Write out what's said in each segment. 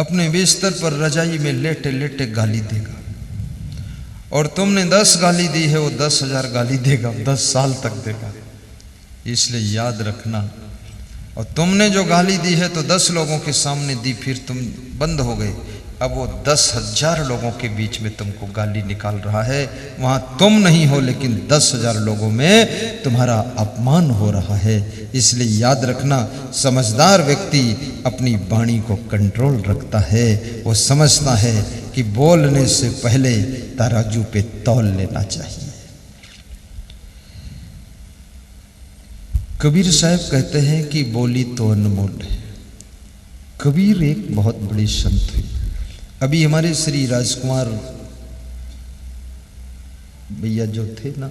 अपने बिस्तर पर रजाई में लेटे लेटे गाली देगा, और तुमने 10 गाली दी है, वो 10,000 गाली देगा, 10 साल तक देगा। इसलिए याद रखना, और तुमने जो गाली दी है तो 10 लोगों के सामने दी, फिर तुम बंद हो गए, अब वो 10,000 लोगों के बीच में तुमको गाली निकाल रहा है। वहां तुम नहीं हो, लेकिन 10,000 लोगों में तुम्हारा अपमान हो रहा है। इसलिए याद रखना, समझदार व्यक्ति अपनी वाणी को कंट्रोल रखता है। वो समझता है कि बोलने से पहले तराजू पे तौल लेना चाहिए। कबीर साहब कहते हैं कि बोली तो अनमोल है। कबीर एक बहुत बड़े संत हुए। अभी हमारे श्री राजकुमार भैया जो थे ना,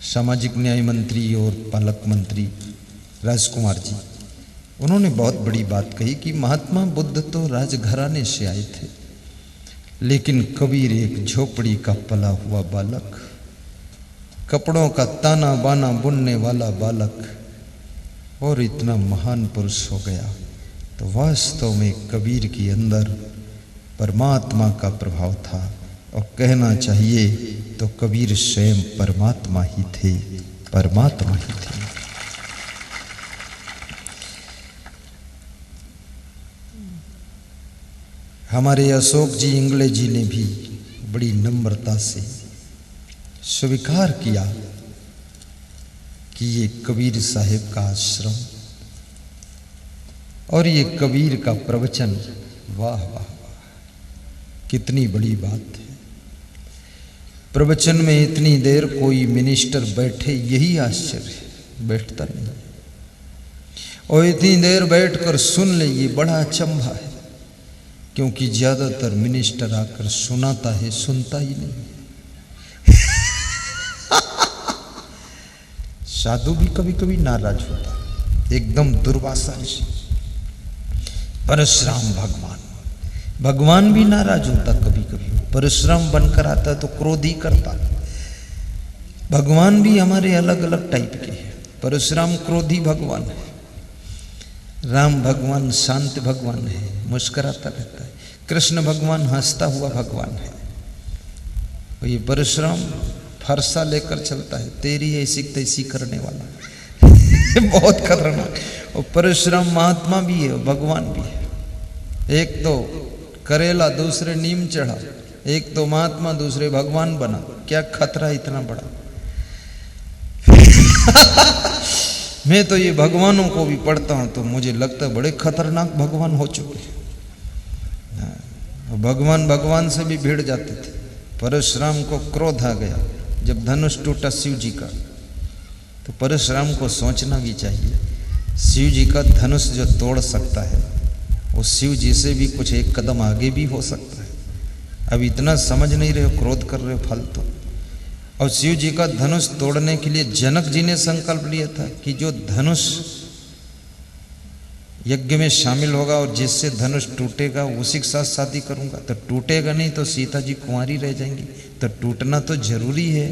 सामाजिक न्याय मंत्री और पालक मंत्री राजकुमार जी, उन्होंने बहुत बड़ी बात कही कि महात्मा बुद्ध तो राजघराने से आए थे, लेकिन कबीर एक झोपड़ी का पला हुआ बालक, कपड़ों का ताना बाना बुनने वाला बालक, और इतना महान पुरुष हो गया। तो वास्तव में कबीर के अंदर परमात्मा का प्रभाव था, और कहना चाहिए तो कबीर स्वयं परमात्मा ही थे, परमात्मा ही थे। हमारे अशोक जी इंगले जी ने भी बड़ी नम्रता से स्वीकार किया कि ये कबीर साहिब का आश्रम और ये कबीर का प्रवचन, वाह वाह वाह, कितनी बड़ी बात है। प्रवचन में इतनी देर कोई मिनिस्टर बैठे, यही आश्चर्य है, बैठता नहीं, और इतनी देर बैठकर सुन ले, ये बड़ा अचंभा है, क्योंकि ज्यादातर मिनिस्टर आकर सुनाता है, सुनता ही नहीं। साधु भी कभी कभी नाराज होता है, एकदम दुर्वासा ऋषि, परशुराम भगवान भी नाराज होता कभी कभी। परशुराम बनकर आता तो क्रोधी करता। भगवान भी हमारे अलग अलग टाइप के हैं। परशुराम क्रोधी भगवान है, राम भगवान शांत भगवान है, मुस्कुराता रहता है। कृष्ण भगवान हंसता हुआ भगवान है। और ये परशुराम फरसा लेकर चलता है, तेरी ऐसी तैसी करने वाला। बहुत खतरनाक। और परशुराम महात्मा भी है, भगवान भी है। एक तो करेला, दूसरे नीम चढ़ा, एक तो महात्मा, दूसरे भगवान बना। क्या खतरा इतना बड़ा। मैं तो ये भगवानों को भी पढ़ता हूं तो मुझे लगता है बड़े खतरनाक भगवान हो चुके हैं। भगवान से भी भिड़ जाते थे। परशुराम को क्रोध आ गया जब धनुष टूटा शिव जी का, तो परशुराम को सोचना भी चाहिए, शिव जी का धनुष जो तोड़ सकता है वो शिव जी से भी कुछ एक कदम आगे भी हो सकता है। अब इतना समझ नहीं रहे हो, क्रोध कर रहे हो फालतू। और शिव जी का धनुष तोड़ने के लिए जनक जी ने संकल्प लिया था कि जो धनुष यज्ञ में शामिल होगा और जिससे धनुष टूटेगा उसी के साथ शादी करूंगा। तो टूटेगा नहीं तो सीता जी कुंवारी रह जाएंगी, तो टूटना तो जरूरी है।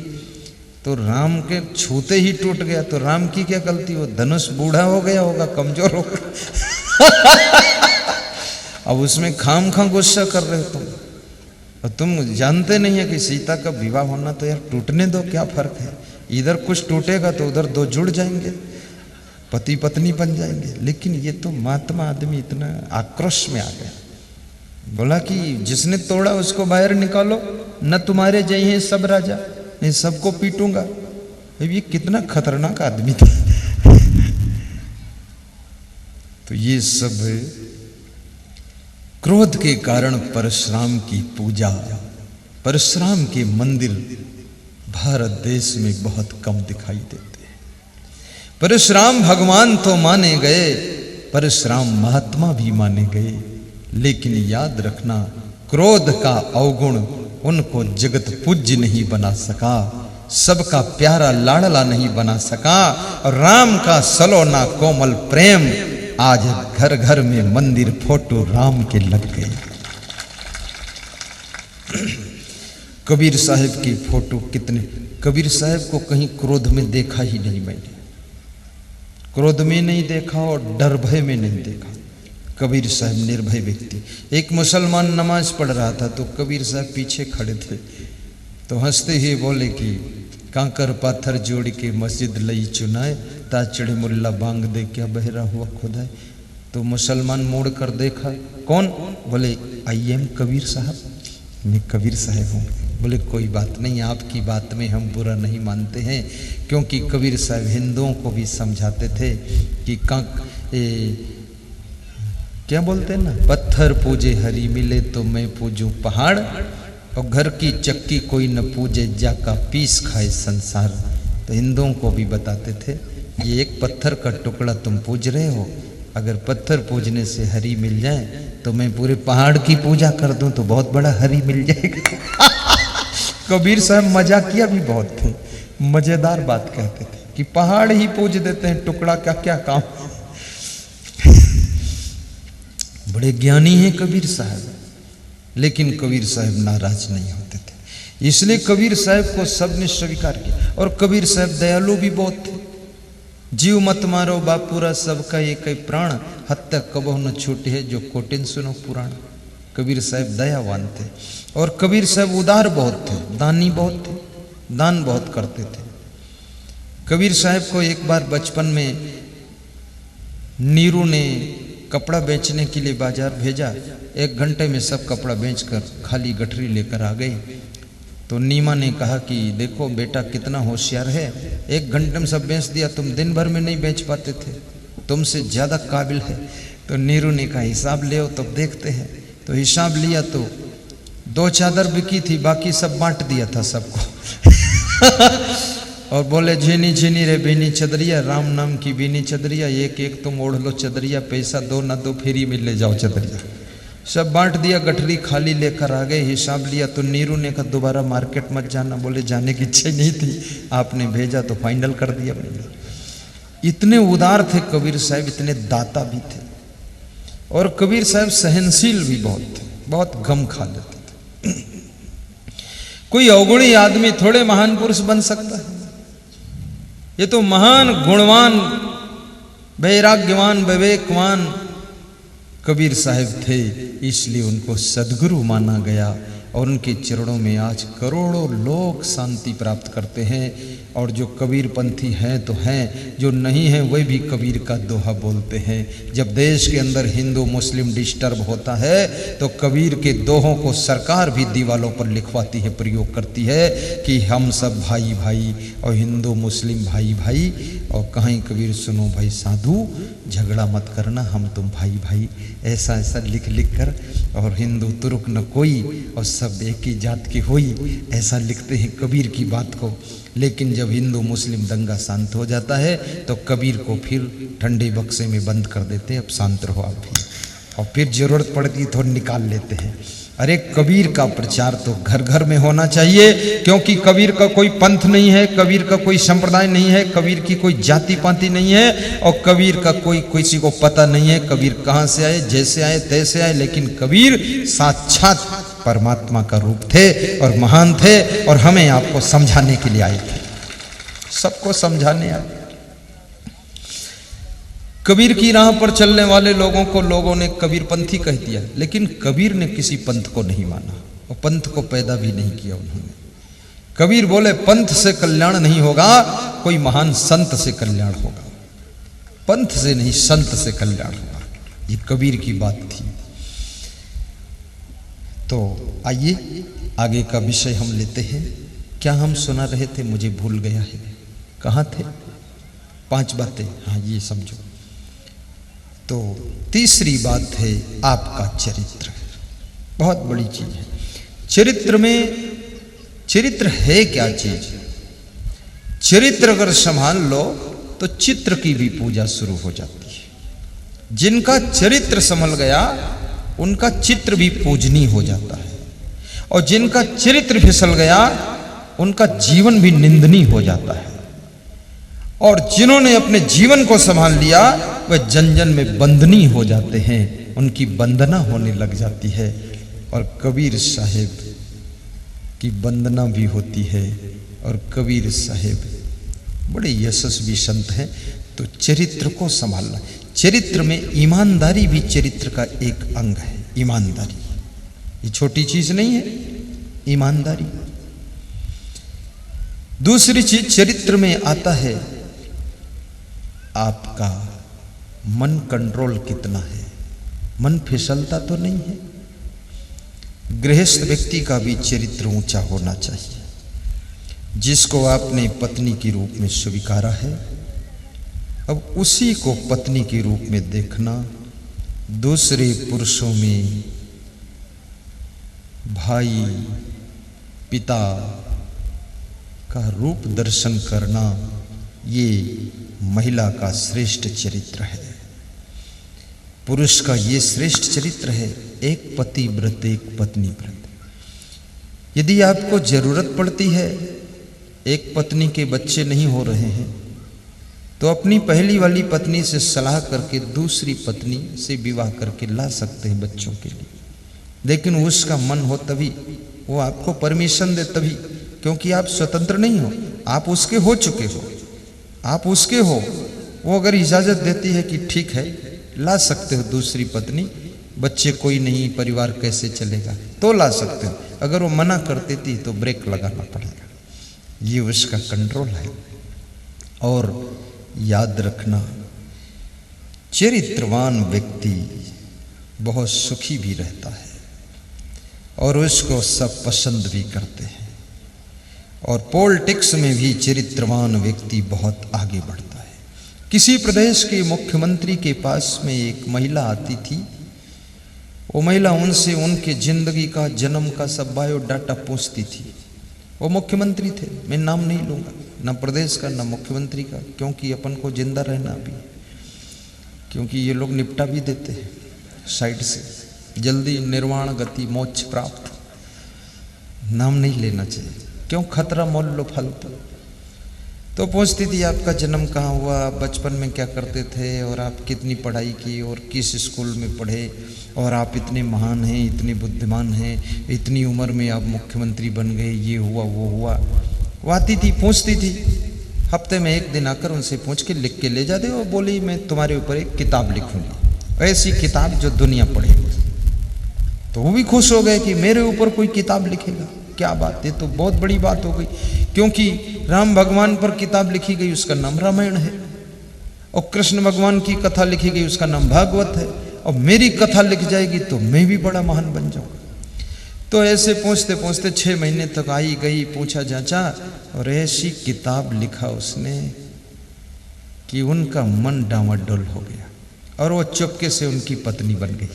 तो राम के छूते ही टूट गया, तो राम की क्या गलती? वो धनुष बूढ़ा हो गया होगा, कमजोर हो गया। अब उसमें खाम खा गुस्सा कर रहे हो तुम, और तुम जानते नहीं है कि सीता का विवाह होना, तो यार टूटने दो, क्या फर्क है। इधर कुछ टूटेगा तो उधर दो जुड़ जाएंगे, पति पत्नी बन जाएंगे। लेकिन ये तो महात्मा आदमी इतना आक्रोश में आ गया, बोला कि जिसने तोड़ा उसको बाहर निकालो, न तुम्हारे जय हैं सब राजा, मैं सबको पीटूंगा। ये कितना खतरनाक आदमी था। तो ये सब क्रोध के कारण परशुराम की पूजा, परशुराम के मंदिर भारत देश में बहुत कम दिखाई देते हैं। परशुराम भगवान तो माने गए, परशुराम महात्मा भी माने गए, लेकिन याद रखना क्रोध का अवगुण उनको जगत पूज्य नहीं बना सका, सबका प्यारा लाडला नहीं बना सका। और राम का सलोना कोमल प्रेम आज घर घर में मंदिर फोटो राम के लग गए। कबीर साहब की फोटो कितने, कबीर साहब को कहीं क्रोध में देखा ही नहीं मैंने, क्रोध में नहीं देखा और डर भय में नहीं देखा। कबीर साहब निर्भय व्यक्ति। एक मुसलमान नमाज पढ़ रहा था तो कबीर साहब पीछे खड़े थे, तो हंसते हुए बोले कि कांकर पाथर जोड़ के मस्जिद लई चुनाए, ताचड़े मुल्ला बांग दे क्या बहरा हुआ खुदाए। तो मुसलमान मोड़ कर देखा, कौन? बोले आई एम कबीर साहब, मैं कबीर साहब हूँ। बोले कोई बात नहीं, आपकी बात में हम बुरा नहीं मानते हैं, क्योंकि कबीर साहब हिंदुओं को भी समझाते थे कि क्या बोलते हैं ना, पत्थर पूजे हरी मिले तो मैं पूजूं पहाड़, और घर की चक्की कोई न पूजे जाका पीस खाए संसार। तो हिंदुओं को भी बताते थे ये एक पत्थर का टुकड़ा तुम पूज रहे हो, अगर पत्थर पूजने से हरी मिल जाए तो मैं पूरे पहाड़ की पूजा कर दूं तो बहुत बड़ा हरी मिल जाएगा। कबीर साहब मजाकिया भी बहुत थे, मजेदार बात कहते थे कि पहाड़ ही पूज देते हैं, टुकड़ा का क्या काम। बड़े ज्ञानी हैं कबीर साहब, लेकिन कबीर साहब नाराज नहीं होते थे, इसलिए कबीर साहब को सबने स्वीकार किया। और कबीर साहब दयालु भी बहुत थे। जीव मत मारो बापूरा सबका एक प्राण, हत्या कबो न छूटे है जो कोटिन सुनो पुराण। कबीर साहब दयावान थे और कबीर साहब उदार बहुत थे, दानी बहुत थे, दान बहुत करते थे। कबीर साहब को एक बार बचपन में नीरू ने कपड़ा बेचने के लिए बाजार भेजा, 1 घंटे में सब कपड़ा बेचकर खाली गठरी लेकर आ गई। तो नीमा ने कहा कि देखो बेटा कितना होशियार है, 1 घंटे में सब बेच दिया, तुम दिन भर में नहीं बेच पाते थे, तुमसे ज़्यादा काबिल है। तो नीरू ने कहा हिसाब ले आओ तब देखते हैं। तो हिसाब लिया तो 2 चादर बिकी थी, बाकी सब बांट दिया था सबको। और बोले झीनी झीनी रे बीनी चदरिया, राम नाम की बीनी चदरिया, एक एक तुम ओढ़ लो चदरिया, पैसा दो ना दो फ्री में ले जाओ चदरिया। सब बांट दिया, गठरी खाली लेकर आ गए। हिसाब लिया तो नीरू ने कहा दोबारा मार्केट मत जाना, बोले जाने की इच्छा ही नहीं थी, आपने भेजा तो फाइनल कर दिया मैंने। इतने उदार थे कबीर साहब, इतने दाता भी थे। और कबीर साहब सहनशील भी बहुत थे, बहुत गम खा लेते थे। कोई अवगुणी आदमी थोड़े महान पुरुष बन सकता है, ये तो महान गुणवान वैराग्यवान विवेकवान कबीर साहब थे, इसलिए उनको सदगुरु माना गया। और उनके चरणों में आज करोड़ों लोग शांति प्राप्त करते हैं। और जो कबीर पंथी हैं तो हैं, जो नहीं हैं वे भी कबीर का दोहा बोलते हैं। जब देश के अंदर हिंदू मुस्लिम डिस्टर्ब होता है तो कबीर के दोहों को सरकार भी दीवालों पर लिखवाती है, प्रयोग करती है कि हम सब भाई भाई और हिंदू मुस्लिम भाई भाई। और कहीं कबीर सुनो भाई साधु, झगड़ा मत करना, हम तुम भाई भाई, ऐसा ऐसा लिख लिख कर। और हिंदू तुर्क न कोई और सब एक ही जात की हुई, ऐसा लिखते हैं कबीर की बात को। लेकिन जब हिंदू मुस्लिम दंगा शांत हो जाता है तो कबीर को फिर ठंडे बक्से में बंद कर देते हैं, अब शांत रहो आप भी, और फिर जरूरत पड़ती तो निकाल लेते हैं। अरे कबीर का प्रचार तो घर घर में होना चाहिए, क्योंकि कबीर का कोई पंथ नहीं है, कबीर का कोई संप्रदाय नहीं है, कबीर की कोई जाति पाति नहीं है, और कबीर का कोई किसी को पता नहीं है कबीर कहाँ से आए, जैसे आए तैसे आए। लेकिन कबीर साक्षात परमात्मा का रूप थे और महान थे, और हमें आपको समझाने के लिए आए थे, सबको समझाने आए। कबीर की राह पर चलने वाले लोगों को लोगों ने कबीरपंथी कह दिया, लेकिन कबीर ने किसी पंथ को नहीं माना और पंथ को पैदा भी नहीं किया उन्होंने। कबीर बोले पंथ से कल्याण नहीं होगा, कोई महान संत से कल्याण होगा, पंथ से नहीं संत से कल्याण होगा। ये कबीर की बात थी। तो आइए आगे का विषय हम लेते हैं। क्या हम सुना रहे थे, मुझे भूल गया है, कहाँ थे? 5 बातें, हाँ ये समझो। तो तीसरी बात है आपका चरित्र, बहुत बड़ी चीज है। चरित्र में, चरित्र है क्या चीज? चरित्र अगर संभाल लो तो चित्र की भी पूजा शुरू हो जाती है। जिनका चरित्र संभल गया उनका चित्र भी पूजनीय हो जाता है, और जिनका चरित्र फिसल गया उनका जीवन भी निंदनीय हो जाता है। और जिन्होंने अपने जीवन को संभाल लिया वह जन जन में बंदनीय हो जाते हैं, उनकी वंदना होने लग जाती है। और कबीर साहेब की वंदना भी होती है। और कबीर साहेब बड़े यशस्वी संत हैं। तो चरित्र को संभालना, चरित्र में ईमानदारी भी चरित्र का एक अंग है। ईमानदारी ये छोटी चीज नहीं है, ईमानदारी। दूसरी चीज चरित्र में आता है आपका मन कंट्रोल कितना है, मन फिसलता तो नहीं है। गृहस्थ व्यक्ति का भी चरित्र ऊंचा होना चाहिए, जिसको आपने पत्नी के रूप में स्वीकारा है, अब उसी को पत्नी के रूप में देखना, दूसरे पुरुषों में भाई पिता का रूप दर्शन करना, ये महिला का श्रेष्ठ चरित्र है। पुरुष का ये श्रेष्ठ चरित्र है, एक पति व्रत एक पत्नी व्रत। यदि आपको जरूरत पड़ती है, एक पत्नी के बच्चे नहीं हो रहे हैं, तो अपनी पहली वाली पत्नी से सलाह करके दूसरी पत्नी से विवाह करके ला सकते हैं बच्चों के लिए। लेकिन उसका मन हो तभी, वो आपको परमिशन दे तभी, क्योंकि आप स्वतंत्र नहीं हो, आप उसके हो चुके हो, आप उसके हो। वो अगर इजाजत देती है कि ठीक है ला सकते हो दूसरी पत्नी, बच्चे कोई नहीं, परिवार कैसे चलेगा, तो ला सकते हो। अगर वो मना कर देती तो ब्रेक लगाना पड़ेगा। ये उसका कंट्रोल है। और याद रखना, चरित्रवान व्यक्ति बहुत सुखी भी रहता है और उसको सब पसंद भी करते हैं। और पॉलिटिक्स में भी चरित्रवान व्यक्ति बहुत आगे बढ़ता है। किसी प्रदेश के मुख्यमंत्री के पास में एक महिला आती थी। वो महिला उनसे उनके जिंदगी का, जन्म का सब बायोडाटा पूछती थी। वो मुख्यमंत्री थे, मैं नाम नहीं लूँगा, ना प्रदेश का ना मुख्यमंत्री का, क्योंकि अपन को जिंदा रहना भी, क्योंकि ये लोग निपटा भी देते हैं साइड से, जल्दी निर्वाण गति मोक्ष प्राप्त। नाम नहीं लेना चाहिए, क्यों खतरा मोल लो फालतू। तो पूछती थी आपका जन्म कहाँ हुआ, बचपन में क्या करते थे, और आप कितनी पढ़ाई की और किस स्कूल में पढ़े, और आप इतने महान हैं, इतने बुद्धिमान हैं, इतनी उम्र में आप मुख्यमंत्री बन गए, ये हुआ वो हुआ। वो आती थी, पूछती थी, हफ्ते में एक दिन आकर उनसे पूछ के लिख के ले जाते। और बोली मैं तुम्हारे ऊपर एक किताब लिखूंगी, ऐसी किताब जो दुनिया पढ़ेगी। तो वो भी खुश हो गए कि मेरे ऊपर कोई किताब लिखेगा, क्या बात है, तो बहुत बड़ी बात हो गई। क्योंकि राम भगवान पर किताब लिखी गई, उसका नाम रामायण है, और कृष्ण भगवान की कथा लिखी गई, उसका नाम भागवत है, और मेरी कथा लिख जाएगी तो मैं भी बड़ा महान बन जाऊंगा। तो ऐसे पूछते पूछते 6 महीने तक आई गई, पूछा जांचा, और ऐसी किताब लिखा उसने कि उनका मन डामाडोल हो गया, और वो चुपके से उनकी पत्नी बन गई,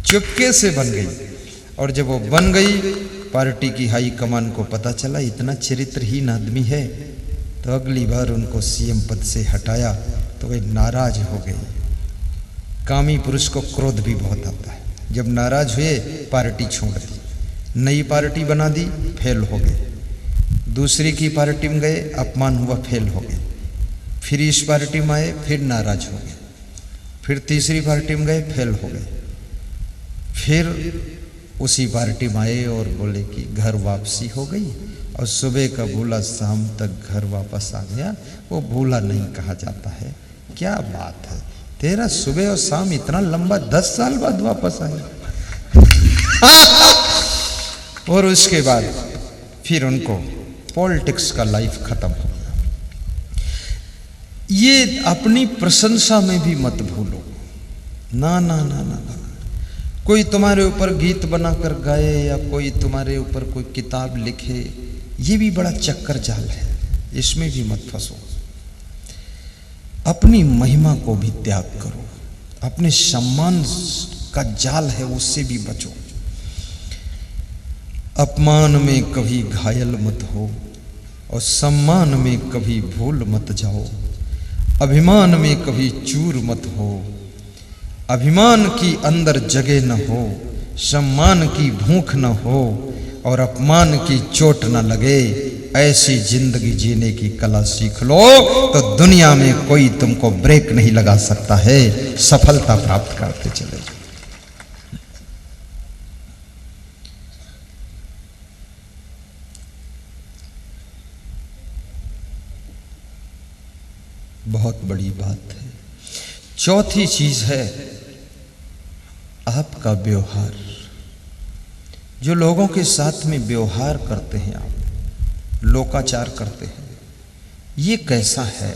चुपके से बन गई। और जब वो बन गई, पार्टी की हाई कमान को पता चला इतना चरित्रहीन आदमी है, तो अगली बार उनको सीएम पद से हटाया तो वे नाराज हो गए। कामी पुरुष को क्रोध भी बहुत आता है। जब नाराज हुए, पार्टी छोड़ दी, नई पार्टी बना दी, फेल हो गए। दूसरी की पार्टी में गए, अपमान हुआ, फेल हो गए। फिर इस पार्टी में आए, फिर नाराज हो गए। फिर तीसरी पार्टी में गए, फेल हो गए। फिर उसी पार्टी में आए और बोले कि घर वापसी हो गई, और सुबह का भूला शाम तक घर वापस आ गया। वो भूला नहीं कहा जाता है। क्या बात है, तेरा सुबह और शाम इतना लंबा 10 साल बाद वापस आया। और उसके बाद फिर उनको पॉलिटिक्स का लाइफ खत्म हो गया। ये अपनी प्रशंसा में भी मत भूलो, ना ना ना ना ना। कोई तुम्हारे ऊपर गीत बनाकर गाए या कोई तुम्हारे ऊपर कोई किताब लिखे, ये भी बड़ा चक्कर जाल है, इसमें भी मत फंसो। अपनी महिमा को भी त्याग करो, अपने सम्मान का जाल है उससे भी बचो। अपमान में कभी घायल मत हो, और सम्मान में कभी भूल मत जाओ। अभिमान में कभी चूर मत हो, अभिमान की अंदर जगह न हो, सम्मान की भूख न हो, और अपमान की चोट न लगे। ऐसी जिंदगी जीने की कला सीख लो, तो दुनिया में कोई तुमको ब्रेक नहीं लगा सकता है। सफलता प्राप्त करते चले जाओ। बहुत बड़ी बात है। चौथी चीज है आपका व्यवहार। जो लोगों के साथ में व्यवहार करते हैं आप, लोकाचार करते हैं, ये कैसा है?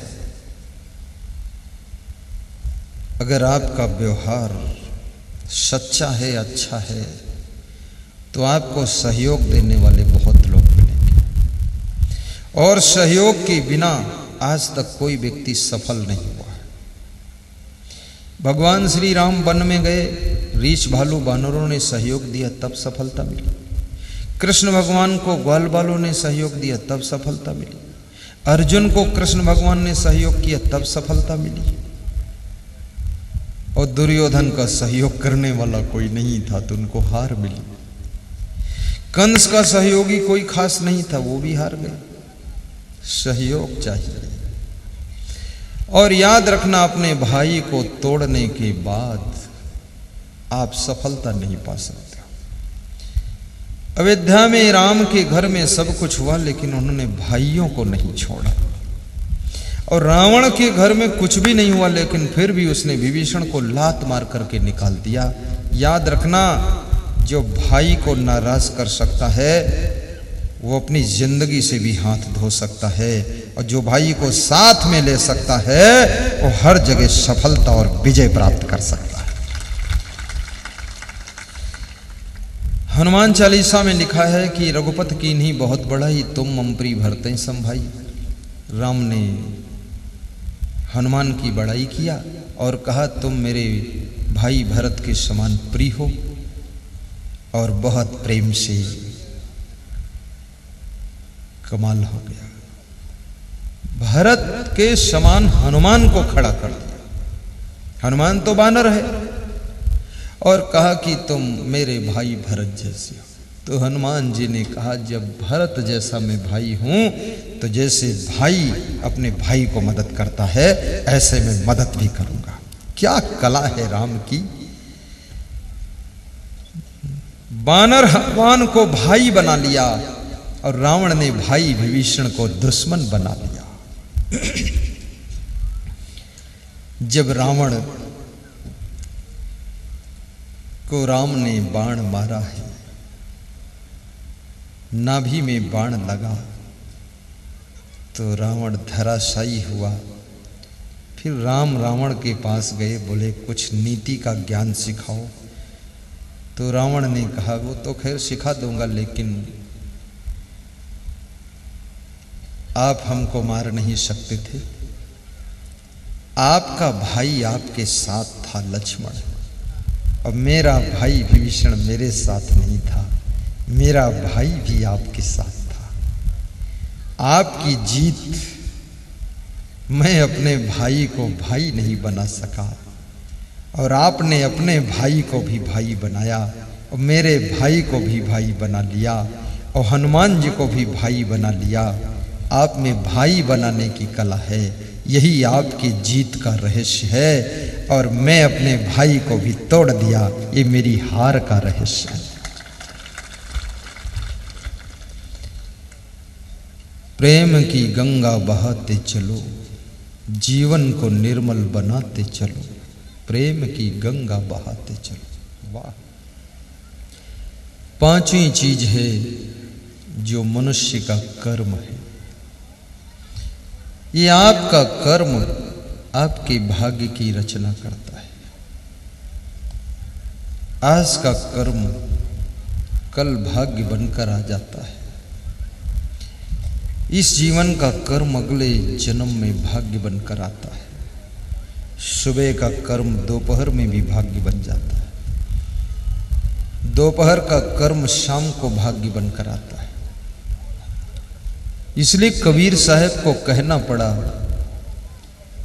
अगर आपका व्यवहार सच्चा है, अच्छा है, तो आपको सहयोग देने वाले बहुत लोग मिलेंगे। और सहयोग के बिना आज तक कोई व्यक्ति सफल नहीं हुआ है। भगवान श्री राम वन में गए, रीछ भालू बानरों ने सहयोग दिया तब सफलता मिली। कृष्ण भगवान को ग्वाल बालों ने सहयोग दिया तब सफलता मिली। अर्जुन को कृष्ण भगवान ने सहयोग किया तब सफलता मिली। और दुर्योधन का सहयोग करने वाला कोई नहीं था तो उनको हार मिली। कंस का सहयोगी कोई खास नहीं था, वो भी हार गए। सहयोग चाहिए। और याद रखना, अपने भाई को तोड़ने के बाद आप सफलता नहीं पा सकते। अयोध्या में राम के घर में सब कुछ हुआ, लेकिन उन्होंने भाइयों को नहीं छोड़ा। और रावण के घर में कुछ भी नहीं हुआ, लेकिन फिर भी उसने विभीषण को लात मार करके निकाल दिया। याद रखना, जो भाई को नाराज कर सकता है वो अपनी जिंदगी से भी हाथ धो सकता है, और जो भाई को साथ में ले सकता है वो हर जगह सफलता और विजय प्राप्त कर सकता है। हनुमान चालीसा में लिखा है कि रघुपति कीन्ही बहुत बड़ाई, तुम ममप्री भरते सम भाई। राम ने हनुमान की बड़ाई किया और कहा तुम मेरे भाई भरत के समान प्रिय हो, और बहुत प्रेम से कमाल हो गया। भरत के समान हनुमान को खड़ा कर दिया। हनुमान तो बानर है, और कहा कि तुम मेरे भाई भरत जैसे हो। तो हनुमान जी ने कहा जब भरत जैसा मैं भाई हूं, तो जैसे भाई अपने भाई को मदद करता है ऐसे मैं मदद भी करूंगा। क्या कला है राम की। बानर हनुमान को भाई बना लिया, और रावण ने भाई विभीषण को दुश्मन बना लिया। जब रावण को राम ने बाण मारा है, नाभि में बाण लगा, तो रावण धराशायी हुआ। फिर राम रावण के पास गए, बोले कुछ नीति का ज्ञान सिखाओ। तो रावण ने कहा वो तो खैर सिखा दूंगा, लेकिन आप हमको मार नहीं सकते थे। आपका भाई आपके साथ था लक्ष्मण, और मेरा भाई विभीषण मेरे साथ नहीं था, मेरा भाई भी आपके साथ था। आपकी जीत, मैं अपने भाई को भाई नहीं बना सका, और आपने अपने भाई को भी भाई बनाया, और मेरे भाई को भी भाई बना लिया, और हनुमान जी को भी भाई बना लिया। आप में भाई बनाने की कला है, यही आपकी जीत का रहस्य है, और मैं अपने भाई को भी तोड़ दिया, ये मेरी हार का रहस्य है। प्रेम की गंगा बहाते चलो, जीवन को निर्मल बनाते चलो, प्रेम की गंगा बहाते चलो। वाह। पांचवी चीज है जो मनुष्य का कर्म है। ये आपका कर्म आपके भाग्य की रचना करता है। आज का कर्म कल भाग्य बनकर आ जाता है। इस जीवन का कर्म अगले जन्म में भाग्य बनकर आता है। सुबह का कर्म दोपहर में भी भाग्य बन जाता है, दोपहर का कर्म शाम को भाग्य बनकर आता है। इसलिए कबीर साहब को कहना पड़ा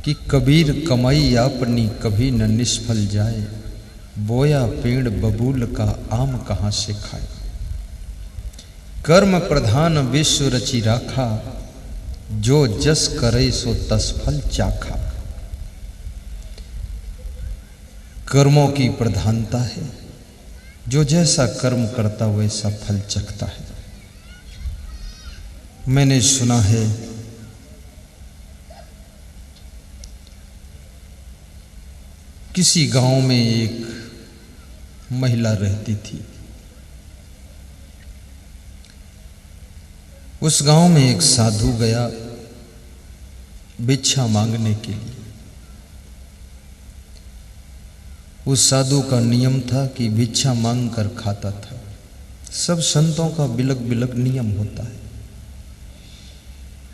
कि कबीर कमाई अपनी कभी न निष्फल जाए, बोया पेड़ बबूल का आम कहां से खाए। कर्म प्रधान विश्व रचि राखा, जो जस करे सो तस फल चाखा। कर्मों की प्रधानता है, जो जैसा कर्म करता वैसा फल चखता है। मैंने सुना है किसी गांव में एक महिला रहती थी। उस गांव में एक साधु गया भिक्षा मांगने के लिए। उस साधु का नियम था कि भिक्षा मांग कर खाता था। सब संतों का बिलक बिलक नियम होता है।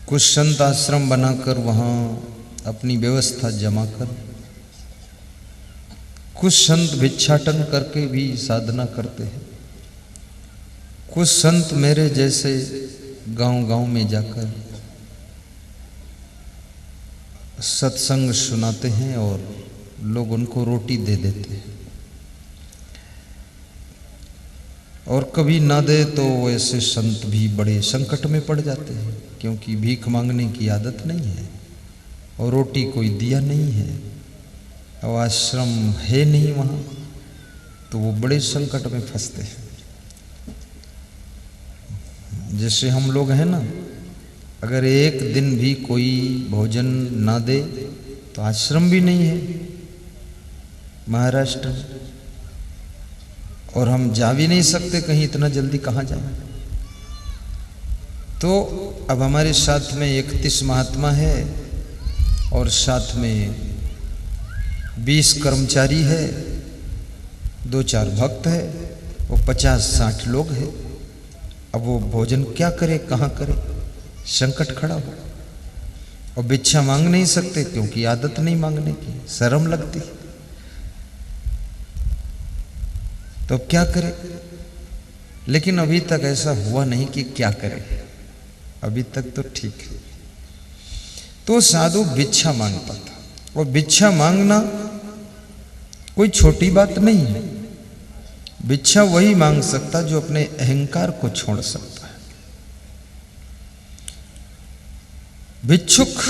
कुछ संत आश्रम बनाकर वहां अपनी व्यवस्था जमा कर, कुछ संत भिक्षाटन करके भी साधना करते हैं। कुछ संत मेरे जैसे गांव गांव में जाकर सत्संग सुनाते हैं और लोग उनको रोटी दे देते हैं। और कभी ना दे तो ऐसे संत भी बड़े संकट में पड़ जाते हैं, क्योंकि भीख मांगने की आदत नहीं है और रोटी कोई दिया नहीं है और आश्रम है नहीं वहाँ, तो वो बड़े संकट में फंसते हैं। जैसे हम लोग हैं ना, अगर एक दिन भी कोई भोजन ना दे तो आश्रम भी नहीं है महाराष्ट्र में, और हम जा भी नहीं सकते कहीं, इतना जल्दी कहाँ जाएं। तो अब हमारे साथ में 31 महात्मा है और साथ में 20 कर्मचारी है, 2-4 भक्त है और 50-60 लोग हैं। अब वो भोजन क्या करे, कहाँ करे, संकट खड़ा हो। और भिक्षा मांग नहीं सकते क्योंकि आदत नहीं मांगने की, शर्म लगती। तो क्या करे? लेकिन अभी तक ऐसा हुआ नहीं कि क्या करे, अभी तक तो ठीक है। तो साधु भिक्षा मांगता था, और भिक्षा मांगना कोई छोटी बात नहीं है। भिक्षा वही मांग सकता जो अपने अहंकार को छोड़ सकता है। भिक्षुक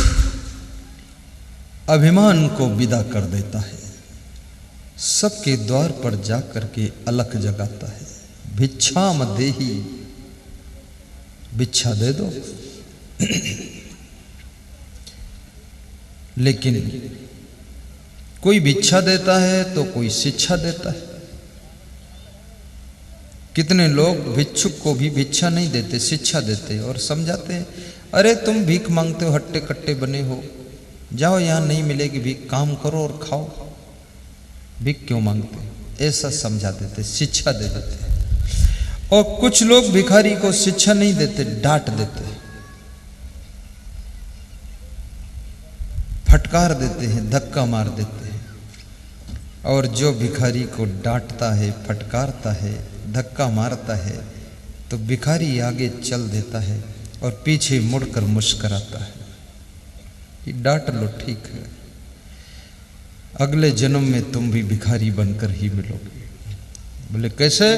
अभिमान को विदा कर देता है, सबके द्वार पर जाकर के अलख जगाता है। भिक्षाम देहि, भिक्षा दे दो। लेकिन कोई भिक्षा देता है तो कोई शिक्षा देता है। कितने लोग भिक्षुक को भी भिक्षा नहीं देते, शिक्षा देते और समझाते हैं, अरे तुम भीख मांगते हो, हट्टे कट्टे बने हो, जाओ यहां नहीं मिलेगी भीख, काम करो और खाओ, भीख क्यों मांगते, ऐसा समझा देते, शिक्षा दे देते। और कुछ लोग भिखारी को शिक्षा नहीं देते, डांट देते, फटकार देते हैं, धक्का मार देते हैं। और जो भिखारी को डांटता है, फटकारता है, धक्का मारता है, तो भिखारी आगे चल देता है और पीछे मुड़कर मुस्कुराता है कि डांट लो, ठीक है, अगले जन्म में तुम भी भिखारी बनकर ही मिलोगे। बोले कैसे?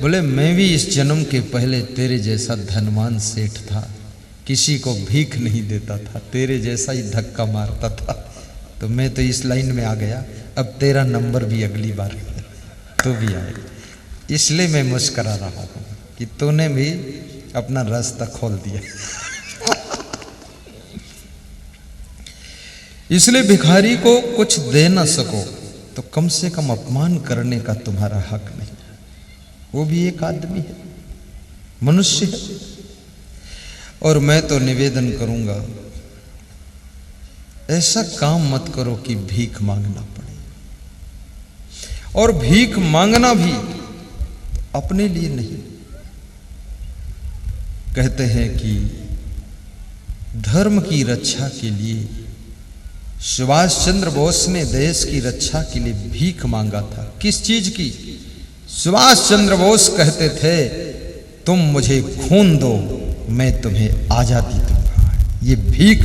बोले मैं भी इस जन्म के पहले तेरे जैसा धनवान सेठ था, किसी को भीख नहीं देता था, तेरे जैसा ही धक्का मारता था, तो मैं तो इस लाइन में आ गया, अब तेरा नंबर भी अगली बार तो भी आएगा। इसलिए मैं मुस्करा रहा हूं कि तूने भी अपना रास्ता खोल दिया। इसलिए भिखारी को कुछ दे ना सको तो कम से कम अपमान करने का तुम्हारा हक नहीं। वो भी एक आदमी है, मनुष्य है। और मैं तो निवेदन करूंगा, ऐसा काम मत करो कि भीख मांगना पड़े। और भीख मांगना भी अपने लिए नहीं। कहते हैं कि धर्म की रक्षा के लिए सुभाष चंद्र बोस ने देश की रक्षा के लिए भीख मांगा था। किस चीज की? सुभाष चंद्र बोस कहते थे, तुम मुझे खून दो, मैं तुम्हें आजादी दूंगा। ये भीख,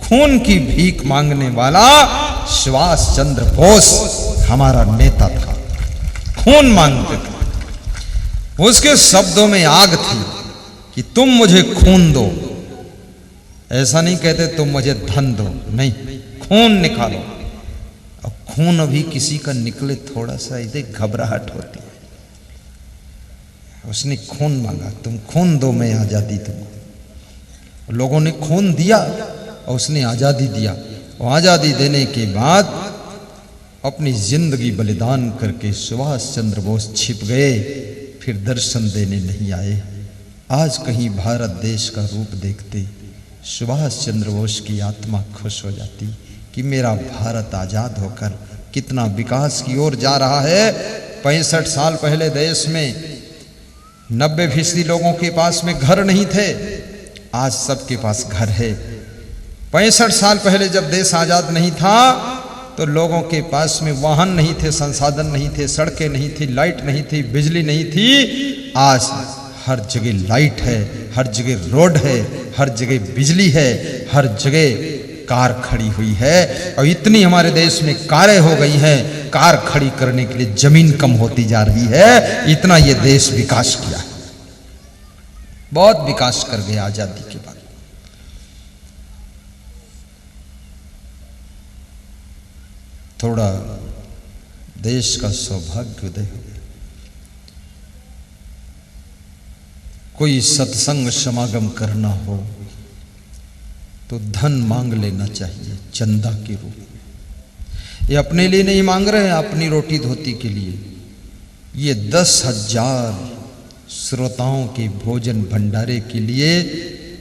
खून की भीख मांगने वाला सुभाष चंद्र बोस हमारा नेता था। खून मांगते थे, उसके शब्दों में आग थी कि तुम मुझे खून दो। ऐसा नहीं कहते तुम मुझे धन दो, नहीं, खून निकालो। अब खून अभी किसी का निकले थोड़ा सा इसे घबराहट होती है। उसने खून मांगा, तुम खून दो, मैं आजादी दूंगा। लोगों ने खून दिया और उसने आजादी दिया। और आजादी देने के बाद अपनी जिंदगी बलिदान करके सुभाष चंद्र बोस छिप गए, फिर दर्शन देने नहीं आए। आज कहीं भारत देश का रूप देखते सुभाष चंद्र बोस की आत्मा खुश हो जाती कि मेरा भारत आजाद होकर कितना विकास की ओर जा रहा है। 65 साल पहले देश में 90% लोगों के पास में घर नहीं थे, आज सबके पास घर है। 65 साल पहले जब देश आजाद नहीं था तो लोगों के पास में वाहन नहीं थे, संसाधन नहीं थे, सड़कें नहीं थी, लाइट नहीं थी, बिजली नहीं थी। आज हर जगह लाइट है, हर जगह रोड है, हर जगह बिजली है, हर जगह कार खड़ी हुई है। और इतनी हमारे देश में कारें हो गई हैं, कार खड़ी करने के लिए जमीन कम होती जा रही है। इतना ये देश विकास किया है, बहुत विकास कर गया आजादी के बाद। थोड़ा देश का सौभाग्य उदय हो। कोई सत्संग समागम करना हो तो धन मांग लेना चाहिए चंदा के रूप। ये अपने लिए नहीं मांग रहे हैं, अपनी रोटी धोती के लिए। ये 10,000 श्रोताओं के भोजन भंडारे के लिए,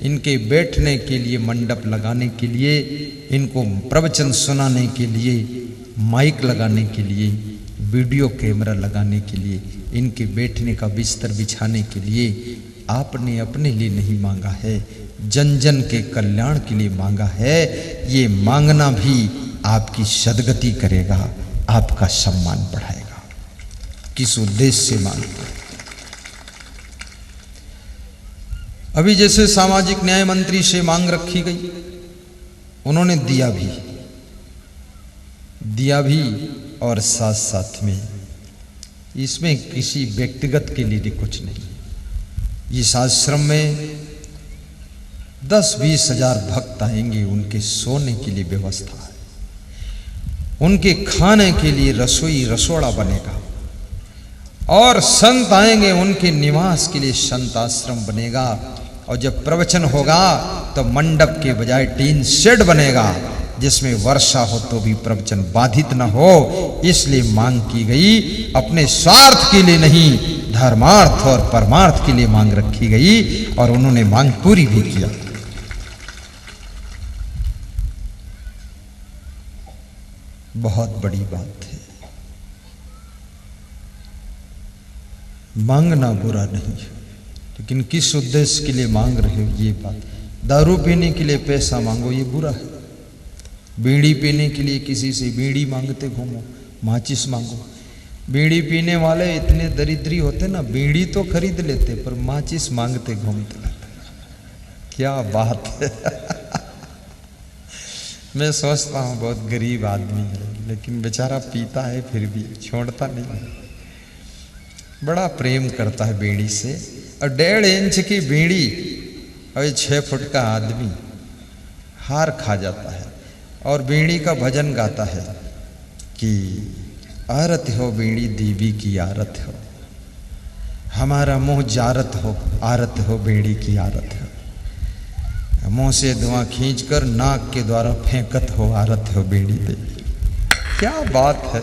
इनके बैठने के लिए मंडप लगाने के लिए, इनको प्रवचन सुनाने के लिए माइक लगाने के लिए, वीडियो कैमरा लगाने के लिए, इनके बैठने का बिस्तर बिछाने के लिए आपने अपने लिए नहीं मांगा है, जन जन के कल्याण के लिए मांगा है। ये मांगना भी आपकी सदगति करेगा, आपका सम्मान बढ़ाएगा। किस उद्देश्य से मांगते? अभी जैसे सामाजिक न्याय मंत्री से मांग रखी गई, उन्होंने दिया भी और साथ साथ में इसमें किसी व्यक्तिगत के लिए भी कुछ नहीं। इस आश्रम में 10-20 हजार भक्त आएंगे, उनके सोने के लिए व्यवस्था है, उनके खाने के लिए रसोड़ा बनेगा, और संत आएंगे उनके निवास के लिए संत आश्रम बनेगा। और जब प्रवचन होगा तो मंडप के बजाय टीन शेड बनेगा, जिसमें वर्षा हो तो भी प्रवचन बाधित न हो। इसलिए मांग की गई, अपने स्वार्थ के लिए नहीं, धर्मार्थ और परमार्थ के लिए मांग रखी गई, और उन्होंने मांग पूरी भी किया। बहुत बड़ी बात है। मांगना बुरा नहीं, लेकिन किस उद्देश्य के लिए मांग रहे हो ये बात। दारू पीने के लिए पैसा मांगो ये बुरा है। बीड़ी पीने के लिए किसी से बीड़ी मांगते घूमो, माचिस मांगो। बीड़ी पीने वाले इतने दरिद्री होते ना, बीड़ी तो खरीद लेते पर माचिस मांगते घूमते। क्या बात है। मैं सोचता हूँ बहुत गरीब आदमी है, लेकिन बेचारा पीता है फिर भी छोड़ता नहीं है, बड़ा प्रेम करता है बीड़ी से। और 1.5 इंच की बीड़ी और 6 फुट का आदमी हार खा जाता है, और बीड़ी का भजन गाता है कि आरत हो बीड़ी देवी की आरत हो, हमारा मुंह जारत हो, आरत हो बीड़ी की आरत हो, मुंह से धुआं खींचकर नाक के द्वारा फेंकत हो, आरत हो बीड़ी देवी। क्या बात है।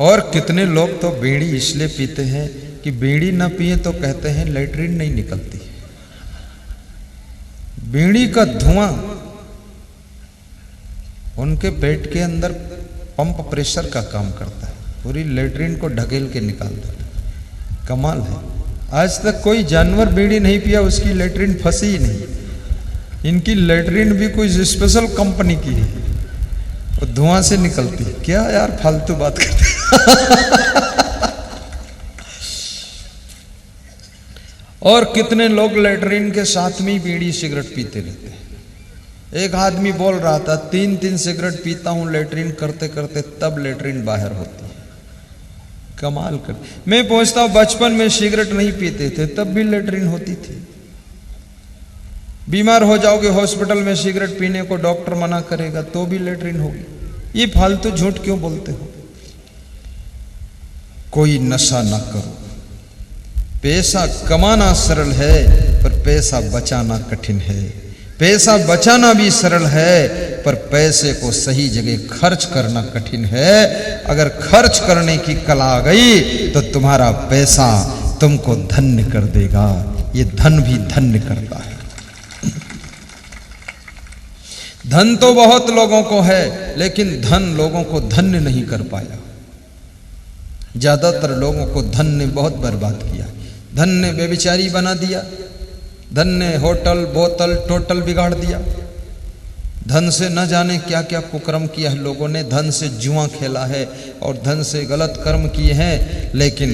और कितने लोग तो बीड़ी इसलिए पीते हैं कि बीड़ी ना पिए तो कहते हैं लेटरिन नहीं निकलती। बीड़ी का धुआं उनके पेट के अंदर पंप प्रेशर का काम करता है, पूरी लेटरिन को ढकेल के निकाल देता है। कमाल है। आज तक कोई जानवर बीड़ी नहीं पिया उसकी लेटरिन फंसी ही नहीं। इनकी लेटरिन भी कोई स्पेशल कंपनी की है, वो धुआं से निकलती है। क्या यार फालतू बात करते और कितने लोग लेटरिन के साथ में बीड़ी सिगरेट पीते रहते हैं। एक आदमी बोल रहा था 3-3 सिगरेट पीता हूं लेटरिन करते करते, तब लेटरिन बाहर होती है। कमाल कर। मैं पूछता हूं बचपन में सिगरेट नहीं पीते थे तब भी लेटरिन होती थी। बीमार हो जाओगे हॉस्पिटल में, सिगरेट पीने को डॉक्टर मना करेगा तो भी लेटरिन होगी। ये फालतू झूठ क्यों बोलते हो। कोई नशा ना करो। पैसा कमाना सरल है पर पैसा बचाना कठिन है। पैसा बचाना भी सरल है, पर पैसे को सही जगह खर्च करना कठिन है। अगर खर्च करने की कला आ गई तो तुम्हारा पैसा तुमको धन्य कर देगा। ये धन भी धन्य करता है। धन तो बहुत लोगों को है, लेकिन धन लोगों को धन्य नहीं कर पाया। ज्यादातर लोगों को धन ने बहुत बर्बाद किया। धन ने बेविचारी बना दिया, धन ने होटल बोतल टोटल बिगाड़ दिया। धन से न जाने क्या क्या कुकर्म किया है लोगों ने। धन से जुआ खेला है और धन से गलत कर्म किए हैं। लेकिन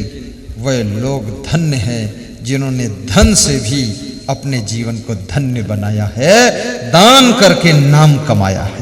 वे लोग धन्य हैं जिन्होंने धन से भी अपने जीवन को धन्य बनाया है, दान करके नाम कमाया है।